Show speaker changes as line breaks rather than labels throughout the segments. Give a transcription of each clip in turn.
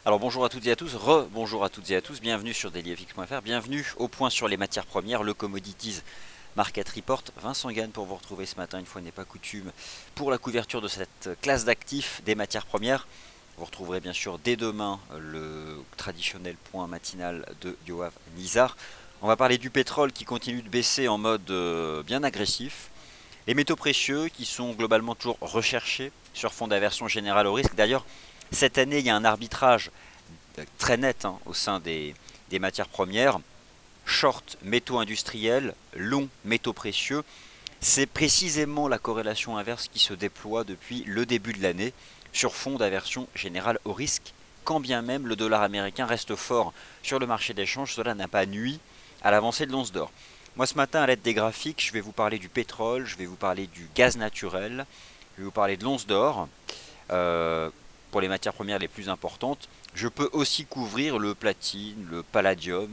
Alors bonjour à toutes et à tous, bonjour à toutes et à tous, bienvenue sur dailyfx.fr, bienvenue au point sur les matières premières, le Commodities Market Report. Vincent Gann pour vous retrouver ce matin, une fois n'est pas coutume, pour la couverture de cette classe d'actifs des matières premières. Vous retrouverez bien sûr dès demain le traditionnel point matinal de Yoav Nizar. On va parler du pétrole qui continue de baisser en mode bien agressif. Les métaux précieux qui sont globalement toujours recherchés sur fond d'aversion générale au risque. D'ailleurs, cette année, il y a un arbitrage très net au sein des matières premières. Short métaux industriels, long métaux précieux. C'est précisément la corrélation inverse qui se déploie depuis le début de l'année sur fond d'aversion générale au risque. Quand bien même le dollar américain reste fort sur le marché d'échange, cela n'a pas nui à l'avancée de l'once d'or. Moi ce matin à l'aide des graphiques, je vais vous parler du pétrole, je vais vous parler du gaz naturel, je vais vous parler de l'once d'or. Euh, pour les matières premières les plus importantes. Je peux aussi couvrir le platine, le palladium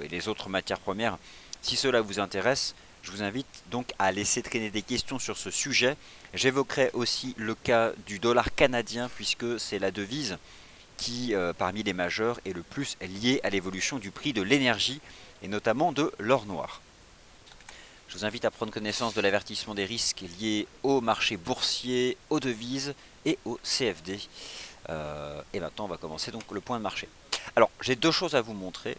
et les autres matières premières. Si cela vous intéresse, je vous invite donc à laisser traîner des questions sur ce sujet. J'évoquerai aussi le cas du dollar canadien puisque c'est la devise qui, parmi les majeures, est le plus liée à l'évolution du prix de l'énergie et notamment de l'or noir. Je vous invite à prendre connaissance de l'avertissement des risques liés au marché boursier, aux devises et au CFD. Et maintenant, on va commencer donc le point de marché. Alors, j'ai deux choses à vous montrer.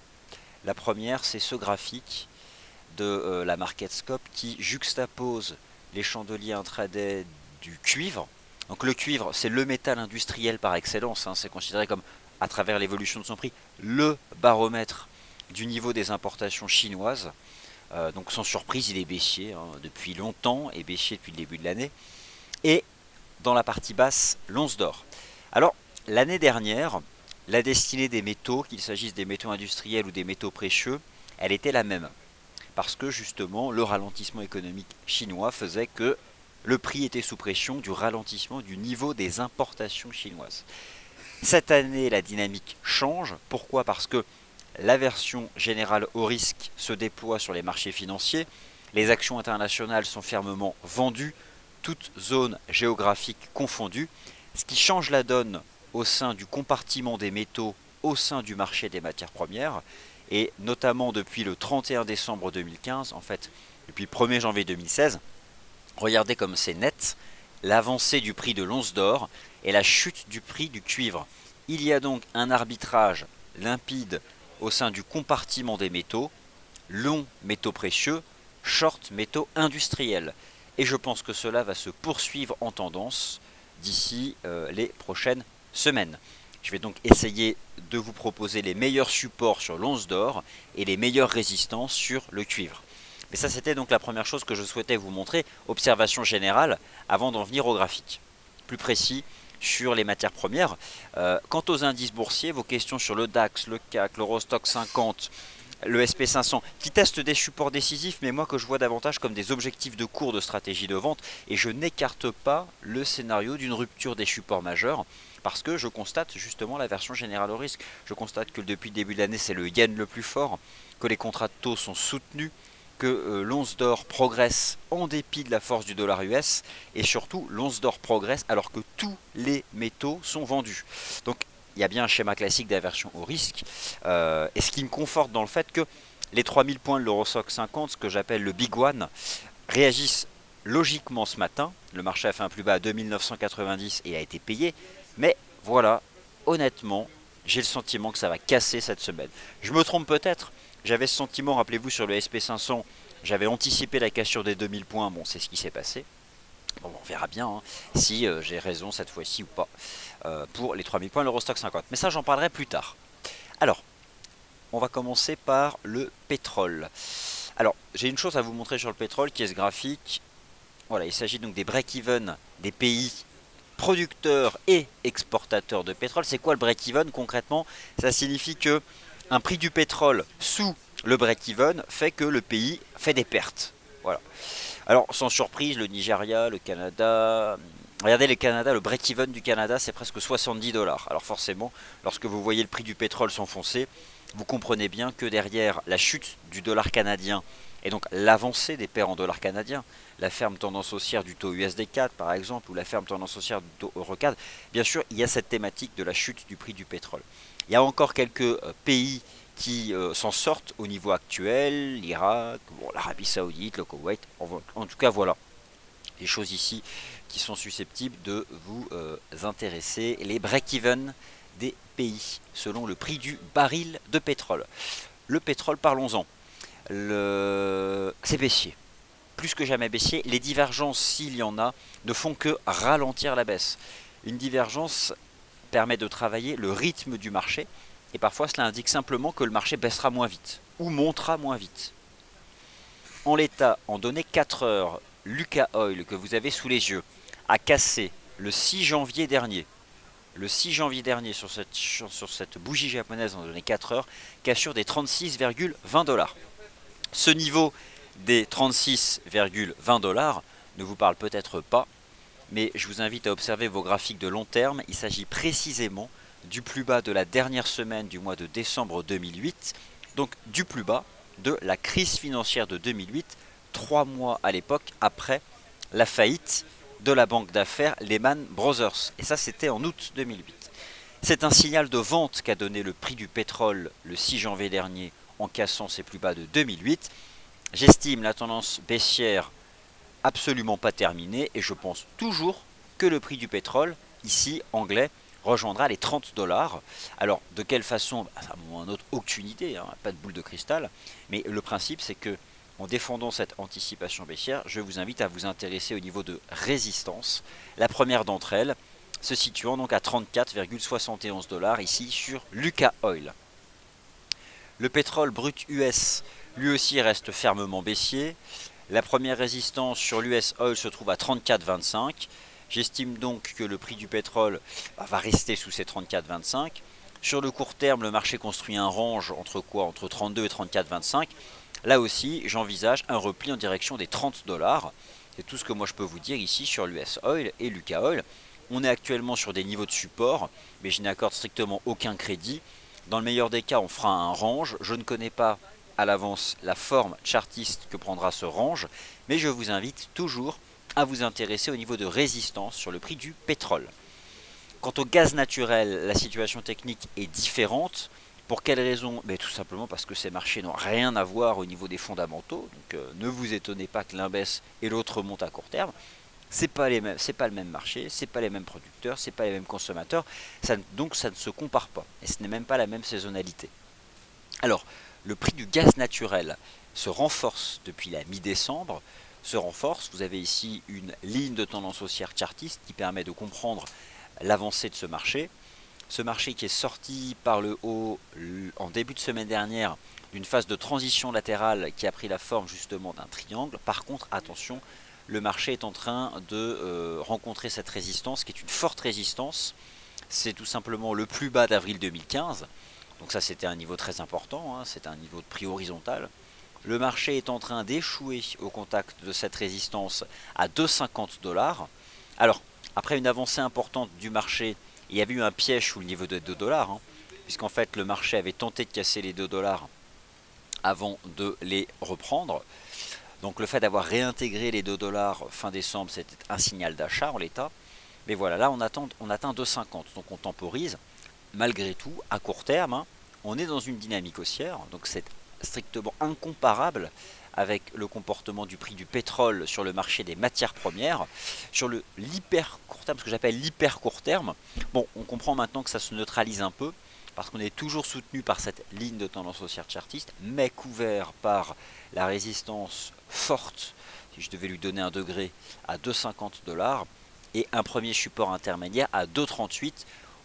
La première, c'est ce graphique de la MarketScope qui juxtapose les chandeliers intraday du cuivre. Donc le cuivre, c'est le métal industriel par excellence. C'est considéré comme, à travers l'évolution de son prix, le baromètre du niveau des importations chinoises. Donc sans surprise, il est baissier depuis longtemps et baissier depuis le début de l'année. Et dans la partie basse, l'once d'or. Alors, l'année dernière, la destinée des métaux, qu'il s'agisse des métaux industriels ou des métaux précieux, elle était la même. Parce que justement, le ralentissement économique chinois faisait que le prix était sous pression du ralentissement du niveau des importations chinoises. Cette année, la dynamique change. Pourquoi? Parce que l'aversion générale au risque se déploie sur les marchés financiers. Les actions internationales sont fermement vendues, toutes zones géographiques confondues, ce qui change la donne au sein du compartiment des métaux, au sein du marché des matières premières, et notamment depuis le 31 décembre 2015, en fait depuis le 1er janvier 2016. Regardez comme c'est net l'avancée du prix de l'once d'or et la chute du prix du cuivre. Il y a donc un arbitrage limpide au sein du compartiment des métaux, long métaux précieux, short métaux industriels. Et je pense que cela va se poursuivre en tendance d'ici les prochaines semaines. Je vais donc essayer de vous proposer les meilleurs supports sur l'once d'or et les meilleures résistances sur le cuivre. Mais ça, c'était donc la première chose que je souhaitais vous montrer, observation générale, avant d'en venir au graphique. Plus précis sur les matières premières. Quant aux indices boursiers, vos questions sur le DAX, le CAC, l'Eurostock 50, le SP500, qui testent des supports décisifs, mais moi que je vois davantage comme des objectifs de cours de stratégie de vente, et je n'écarte pas le scénario d'une rupture des supports majeurs, parce que je constate justement la version générale au risque. Je constate que depuis le début de l'année, c'est le yen le plus fort, que les contrats de taux sont soutenus, que l'once d'or progresse en dépit de la force du dollar US, et surtout l'once d'or progresse alors que tous les métaux sont vendus. Donc il y a bien un schéma classique d'aversion au risque, et ce qui me conforte dans le fait que les 3000 points de l'Eurostock 50, ce que j'appelle le Big One, réagissent logiquement ce matin. Le marché a fait un plus bas à 2990 et a été payé, mais voilà, honnêtement, j'ai le sentiment que ça va casser cette semaine. Je me trompe peut-être, j'avais ce sentiment, rappelez-vous, sur le SP500, j'avais anticipé la cassure des 2000 points, bon c'est ce qui s'est passé. Bon, on verra bien si j'ai raison cette fois-ci ou pas pour les 3000 points l'Eurostock 50. Mais ça, j'en parlerai plus tard. Alors, on va commencer par le pétrole. Alors, j'ai une chose à vous montrer sur le pétrole qui est ce graphique. Voilà, il s'agit donc des break-even des pays producteurs et exportateurs de pétrole. C'est quoi le break-even concrètement? Ça signifie que un prix du pétrole sous le break-even fait que le pays fait des pertes. Voilà. Alors, sans surprise, le Nigeria, le Canada, Regardez les Canada, le break-even du Canada, c'est presque 70 dollars. Alors forcément, lorsque vous voyez le prix du pétrole s'enfoncer, vous comprenez bien que derrière la chute du dollar canadien et donc l'avancée des paires en dollars canadiens, la ferme tendance haussière du taux USD4 par exemple, ou la ferme tendance haussière du taux EUR4, bien sûr, il y a cette thématique de la chute du prix du pétrole. Il y a encore quelques pays qui s'en sortent au niveau actuel, l'Irak, bon, l'Arabie Saoudite, le Koweït, en tout cas voilà, des choses ici qui sont susceptibles de vous intéresser, les break-even des pays selon le prix du baril de pétrole. Le pétrole, parlons-en. C'est baissier, plus que jamais baissier. Les divergences, s'il y en a, ne font que ralentir la baisse. Une divergence permet de travailler le rythme du marché, et parfois cela indique simplement que le marché baissera moins vite, ou montera moins vite. En l'état, en données 4 heures, Lucas Oil, que vous avez sous les yeux, a cassé le 6 janvier dernier. Le 6 janvier dernier, sur cette bougie japonaise en données 4 heures, cassure des 36,20 dollars. Ce niveau des 36,20 dollars ne vous parle peut-être pas, mais je vous invite à observer vos graphiques de long terme. Il s'agit précisément du plus bas de la dernière semaine du mois de décembre 2008, donc du plus bas de la crise financière de 2008, 3 mois à l'époque après la faillite de la banque d'affaires Lehman Brothers. Et ça, c'était en août 2008. C'est un signal de vente qu'a donné le prix du pétrole le 6 janvier dernier en cassant ses plus bas de 2008. J'estime la tendance baissière absolument pas terminée et je pense toujours que le prix du pétrole, ici anglais, rejoindra les 30 dollars. Alors de quelle façon, à un moment ou un autre, aucune idée, hein, pas de boule de cristal, mais le principe c'est que en défendant cette anticipation baissière, je vous invite à vous intéresser au niveau de résistance. La première d'entre elles se situant donc à 34,71 dollars ici sur Lucas Oil. Le pétrole brut US, lui aussi reste fermement baissier. La première résistance sur l'US Oil se trouve à 34,25. J'estime donc que le prix du pétrole va rester sous ces 34,25. Sur le court terme, le marché construit un range entre quoi? Entre 32 et 34,25. Là aussi, j'envisage un repli en direction des 30 dollars. C'est tout ce que moi je peux vous dire ici sur l'US Oil et Lucas Oil. On est actuellement sur des niveaux de support, mais je n'accorde strictement aucun crédit. Dans le meilleur des cas, on fera un range. Je ne connais pas à l'avance la forme chartiste que prendra ce range, mais je vous invite toujours à vous intéresser au niveau de résistance sur le prix du pétrole. Quant au gaz naturel, la situation technique est différente. Pour quelles raisons? Tout simplement parce que ces marchés n'ont rien à voir au niveau des fondamentaux. Donc ne vous étonnez pas que l'un baisse et l'autre monte à court terme. C'est pas le même marché, c'est pas les mêmes producteurs, c'est pas les mêmes consommateurs. Donc ça ne se compare pas. Et ce n'est même pas la même saisonnalité. Alors, le prix du gaz naturel se renforce depuis la mi-décembre. Se renforce, vous avez ici une ligne de tendance haussière chartiste qui permet de comprendre l'avancée de ce marché. Ce marché qui est sorti par le haut en début de semaine dernière d'une phase de transition latérale qui a pris la forme justement d'un triangle. Par contre, attention, le marché est en train de rencontrer cette résistance qui est une forte résistance. C'est tout simplement le plus bas d'avril 2015. Donc ça c'était un niveau très important, hein, c'est un niveau de prix horizontal. Le marché est en train d'échouer au contact de cette résistance à 2,50 dollars. Alors, après une avancée importante du marché, il y avait eu un piège sous le niveau de 2 dollars, hein, puisqu'en fait le marché avait tenté de casser les 2 dollars avant de les reprendre. Donc le fait d'avoir réintégré les 2 dollars fin décembre, c'était un signal d'achat en l'état. Mais voilà, là on atteint 2,50, donc on temporise. Malgré tout, à court terme, hein, on est dans une dynamique haussière, donc c'est strictement incomparable avec le comportement du prix du pétrole sur le marché des matières premières. Sur l'hyper court terme, ce que j'appelle l'hyper court terme, bon, on comprend maintenant que ça se neutralise un peu, parce qu'on est toujours soutenu par cette ligne de tendance haussière chartiste, mais couvert par la résistance forte, si je devais lui donner un degré, à 2,50 dollars, et un premier support intermédiaire à 2,38.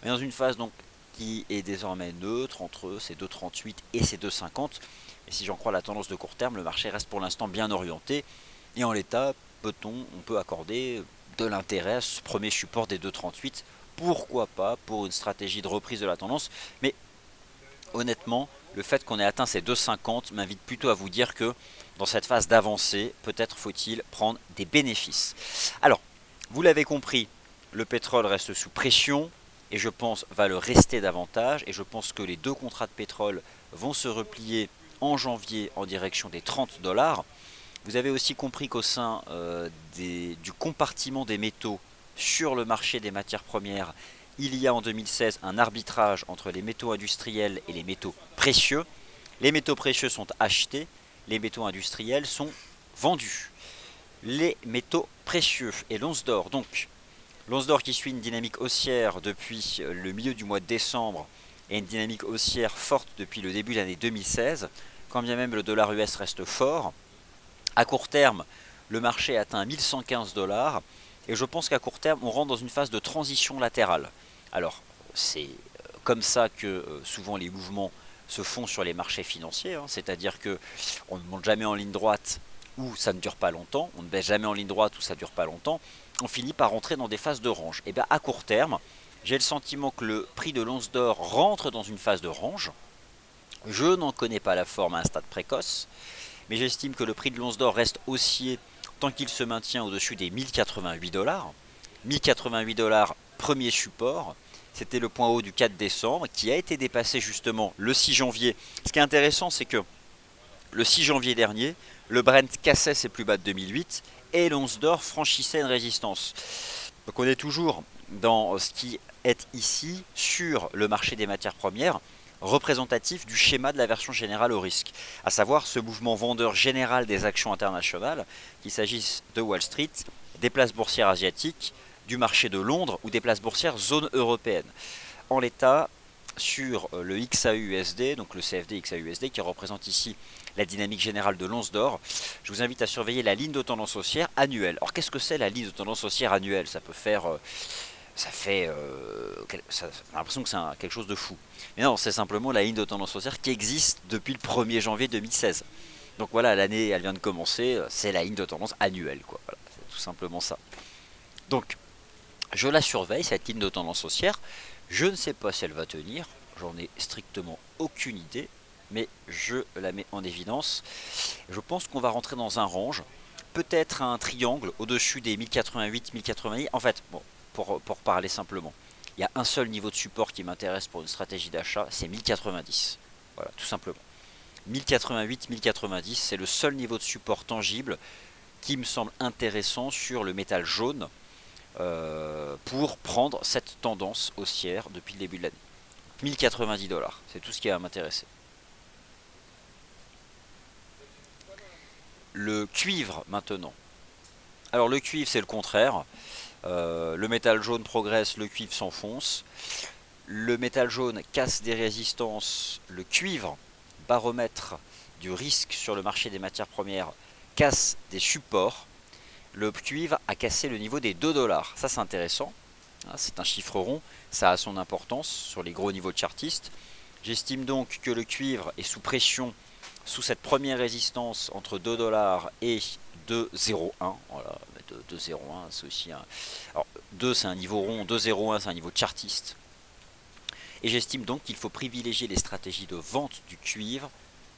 On est dans une phase donc qui est désormais neutre entre ces 2,38 et ces 2,50. Et si j'en crois la tendance de court terme, le marché reste pour l'instant bien orienté. Et en l'état, on peut accorder de l'intérêt à ce premier support des 2,38. Pourquoi pas pour une stratégie de reprise de la tendance. Mais honnêtement, le fait qu'on ait atteint ces 2,50 m'invite plutôt à vous dire que dans cette phase d'avancée, peut-être faut-il prendre des bénéfices. Alors, vous l'avez compris, le pétrole reste sous pression et je pense va le rester davantage. Et je pense que les deux contrats de pétrole vont se replier en janvier en direction des 30 dollars. Vous avez aussi compris qu'au sein du compartiment des métaux sur le marché des matières premières, il y a en 2016 un arbitrage entre les métaux industriels et les métaux précieux. Les métaux précieux sont achetés, les métaux industriels sont vendus. Les métaux précieux et l'once d'or, donc l'once d'or qui suit une dynamique haussière depuis le milieu du mois de décembre et une dynamique haussière forte depuis le début de l'année 2016, quand bien même le dollar US reste fort. À court terme, le marché atteint 1115 dollars et je pense qu'à court terme, on rentre dans une phase de transition latérale. Alors, c'est comme ça que souvent les mouvements se font sur les marchés financiers, hein, c'est-à-dire que on ne monte jamais en ligne droite où ça ne dure pas longtemps, on ne baisse jamais en ligne droite où ça ne dure pas longtemps, on finit par rentrer dans des phases de range. Et bien à court terme, j'ai le sentiment que le prix de l'once d'or rentre dans une phase de range. Je n'en connais pas la forme à un stade précoce, mais j'estime que le prix de l'once d'or reste haussier tant qu'il se maintient au-dessus des 1088 dollars. 1088 dollars, premier support. C'était le point haut du 4 décembre qui a été dépassé justement le 6 janvier. Ce qui est intéressant, c'est que le 6 janvier dernier, le Brent cassait ses plus bas de 2008 et l'once d'or franchissait une résistance. Donc on est toujours dans ce qui est ici sur le marché des matières premières représentatif du schéma de la version générale au risque, à savoir ce mouvement vendeur général des actions internationales, qu'il s'agisse de Wall Street, des places boursières asiatiques, du marché de Londres ou des places boursières zone européenne. En l'état, sur le XAUUSD, donc le CFD XAUUSD qui représente ici la dynamique générale de l'once d'or, je vous invite à surveiller la ligne de tendance haussière annuelle. Alors qu'est-ce que c'est la ligne de tendance haussière annuelle? Ça peut faire... ça fait l'impression que c'est quelque chose de fou. Mais non, c'est simplement la ligne de tendance haussière qui existe depuis le 1er janvier 2016. Donc voilà, l'année elle vient de commencer, c'est la ligne de tendance annuelle, quoi. Voilà, c'est tout simplement ça. Donc, je la surveille, cette ligne de tendance haussière. Je ne sais pas si elle va tenir, j'en ai strictement aucune idée, mais je la mets en évidence. Je pense qu'on va rentrer dans un range, peut-être un triangle au-dessus des 1088, 1090. En fait, bon, pour parler simplement, il y a un seul niveau de support qui m'intéresse pour une stratégie d'achat, c'est 1090. Voilà, tout simplement. 1088, 1090, c'est le seul niveau de support tangible qui me semble intéressant sur le métal jaune pour prendre cette tendance haussière depuis le début de l'année. 1090 dollars, c'est tout ce qui va m'intéresser. Le cuivre maintenant. Alors le cuivre c'est le contraire. Le métal jaune progresse, le cuivre s'enfonce. Le métal jaune casse des résistances. Le cuivre, baromètre du risque sur le marché des matières premières, casse des supports. Le cuivre a cassé le niveau des 2 dollars. Ça c'est intéressant. C'est un chiffre rond. Ça a son importance sur les gros niveaux chartistes. J'estime donc que le cuivre est sous pression sous cette première résistance entre 2 dollars et 2,01. Voilà, 2,01 c'est aussi un... Alors 2 c'est un niveau rond, 2,01 c'est un niveau chartiste. Et j'estime donc qu'il faut privilégier les stratégies de vente du cuivre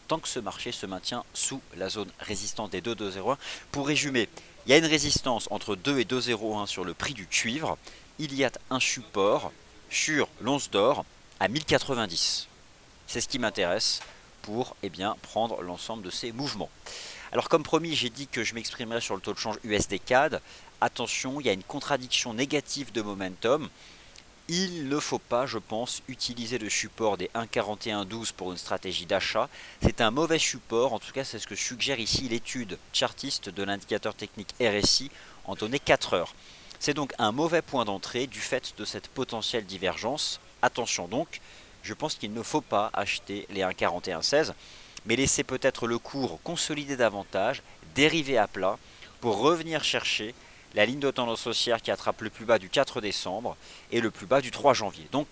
tant que ce marché se maintient sous la zone résistante des 2,201. Pour résumer, il y a une résistance entre 2 et 2,01 sur le prix du cuivre. Il y a un support sur l'once d'or à 1090. C'est ce qui m'intéresse pour prendre l'ensemble de ces mouvements. Alors comme promis, j'ai dit que je m'exprimerai sur le taux de change USD-CAD. Attention, il y a une contradiction négative de momentum. Il ne faut pas, je pense, utiliser le support des 1,4112 pour une stratégie d'achat. C'est un mauvais support, en tout cas c'est ce que suggère ici l'étude chartiste de l'indicateur technique RSI en données 4 heures. C'est donc un mauvais point d'entrée du fait de cette potentielle divergence. Attention donc, je pense qu'il ne faut pas acheter les 1,4116, mais laisser peut-être le cours consolider davantage, dériver à plat, pour revenir chercher la ligne de tendance haussière qui attrape le plus bas du 4 décembre et le plus bas du 3 janvier. Donc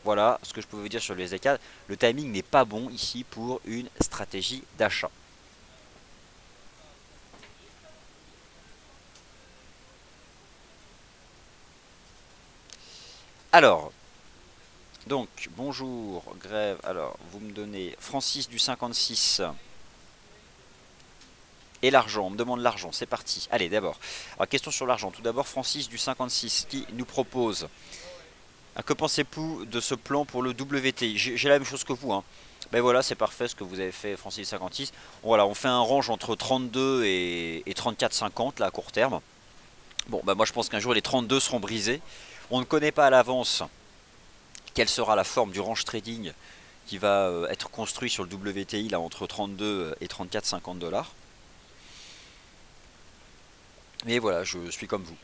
voilà ce que je pouvais vous dire sur le USD-CAD. Le timing n'est pas bon ici pour une stratégie d'achat. Alors, donc bonjour Grève, alors vous me donnez Francis du 56 Et l'argent, on me demande l'argent, c'est parti. Allez, d'abord. Alors, question sur l'argent. Tout d'abord, Francis du 56 qui nous propose. Que pensez-vous de ce plan pour le WTI? J'ai la même chose que vous, hein. Ben voilà, c'est parfait ce que vous avez fait, Francis 56. Voilà, on fait un range entre 32 et 34,50 là à court terme. Bon, bah moi je pense qu'un jour les 32 seront brisés. On ne connaît pas à l'avance quelle sera la forme du range trading qui va être construit sur le WTI là entre 32 et 34,50 $. Mais voilà, je suis comme vous.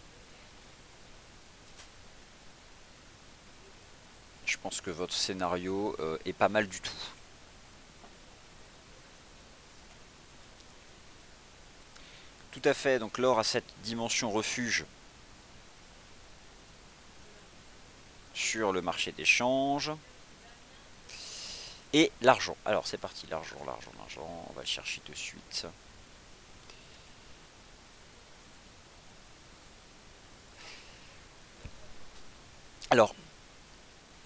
Je pense que votre scénario est pas mal du tout. Tout à fait, donc l'or a cette dimension refuge sur le marché des changes. Et l'argent. Alors c'est parti, l'argent, on va le chercher de suite. Alors,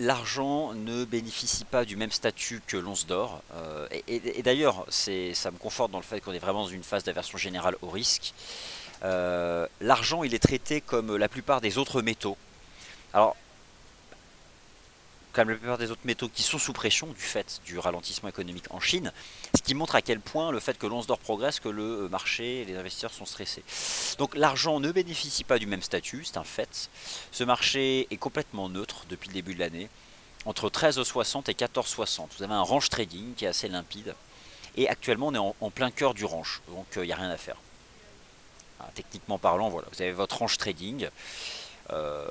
l'argent ne bénéficie pas du même statut que l'once d'or. Et d'ailleurs, ça me conforte dans le fait qu'on est vraiment dans une phase d'aversion générale au risque. L'argent, il est traité comme la plupart des autres métaux. Alors, comme la plupart des autres métaux qui sont sous pression du fait du ralentissement économique en Chine, ce qui montre à quel point le fait que l'once d'or progresse, que le marché et les investisseurs sont stressés. Donc l'argent ne bénéficie pas du même statut, c'est un fait. Ce marché est complètement neutre depuis le début de l'année, entre 13,60 et 14,60. Vous avez un range trading qui est assez limpide, et actuellement on est en plein cœur du range, donc il n'y a rien à faire. Techniquement parlant, voilà, vous avez votre range trading. Euh,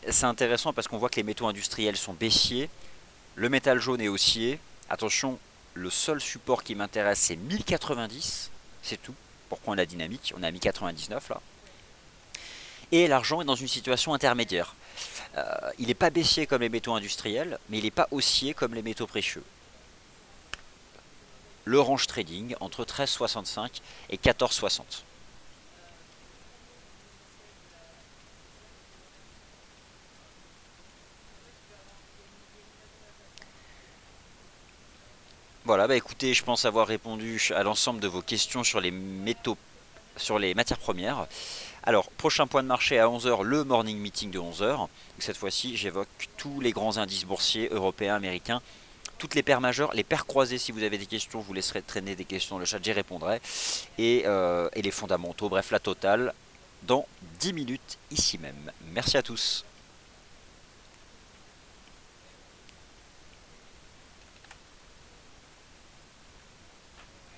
c'est intéressant parce qu'on voit que les métaux industriels sont baissiers, le métal jaune est haussier. Attention, le seul support qui m'intéresse c'est 1090, c'est tout. Pour prendre la dynamique, on est à 1099 là. Et l'argent est dans une situation intermédiaire. Il n'est pas baissier comme les métaux industriels, mais il n'est pas haussier comme les métaux précieux. Le range trading entre 13,65 et 14,60. Voilà, bah écoutez, je pense avoir répondu à l'ensemble de vos questions sur les métaux, sur les matières premières. Alors, prochain point de marché à 11 h, le morning meeting de 11 h. Cette fois-ci, j'évoque tous les grands indices boursiers européens, américains, toutes les paires majeures, les paires croisées. Si vous avez des questions, je vous laisserai traîner des questions dans le chat, j'y répondrai. Et les fondamentaux, bref, la totale, dans 10 minutes, ici même. Merci à tous.